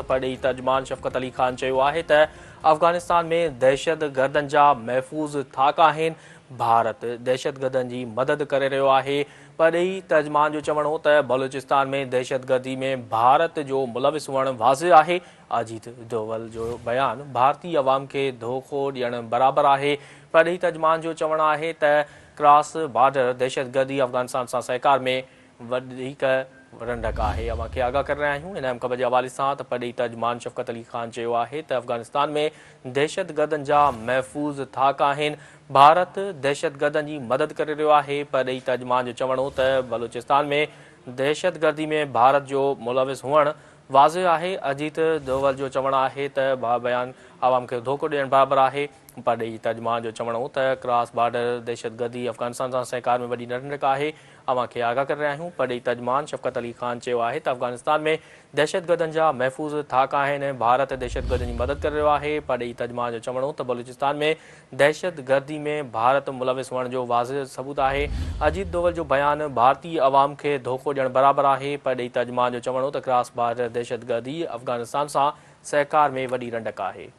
पढ़ी तर्जमान शफ़क़त अली ख़ान चयो आहे त अफ़गानिस्तान में दहशतगर्दनि जा महफ़ूज़ थाक आहिनि। भारत दहशतगर्दनि जी मदद करे रहियो आहे। पढ़ी तर्जमान जो चवणु हो त बलूचिस्तान में दहशतगर्दी में भारत जो मुलविस हुअणु वाज़िह आहे। अजीत डोवल जो बयान भारतीय अवाम खे धोखो ॾियणु बराबरि आहे। पढ़ी तर्जमान जो चवणु आहे त क्रॉस बॉर्डर दहशतगर्दी अफ़गानिस्तान सां सहकार में वधीक रंडक आहे। अवां खे आगाह करे रहिया आहियूं इन ख़बर जे हवाले सां त पढ़ी तर्जमान शफ़क़त अली ख़ान चयो आहे त अफ़गानिस्तान में दहशतगर्दनि जा महफ़ूज़ थाक आहिनि। भारत दहशतगर्दनि जी मदद करे रहियो आहे। पढ़ी तर्जमान जो चवणु हो त बलूचिस्तान में दहशतगर्दी में भारत जो मुलविस हुअणु वाज़िह आहे। अजीत डोवल जो चवणु आहे त बयान आवाम खे धोखो ॾियणु बराबरि आहे। पढ़ी तर्जमान जो चवणु हो त क्रॉस बॉर्डर दहशतगर्दी अफ़गानिस्तान सां सहकार में वॾी रंडक आहे। अवां खे आगाह करे रहिया आहियूं। पढ़ी तर्जमान शफ़क़त अली ख़ान चयो आहे त अफ़गानिस्तान में दहशतगर्दनि जा महफ़ूज़ थाक आहिनि। भारत दहशतगर्दनि जी मदद करे रहियो आहे। पढ़ी तर्जमान जो चवणु हो त बलूचिस्तान में दहशतगर्दी में भारत मुलविस हुअण जो वाज़िह सबूत आहे। अजीत डोवल जो बयान भारतीय अवाम खे धोखो ॾियणु बराबरि आहे। पढ़ी तर्जमान जो चवणु हो त क्रॉस बॉर्डर दहशतगर्दी अफ़गानिस्तान सां सहकार में वॾी रंडक आहे।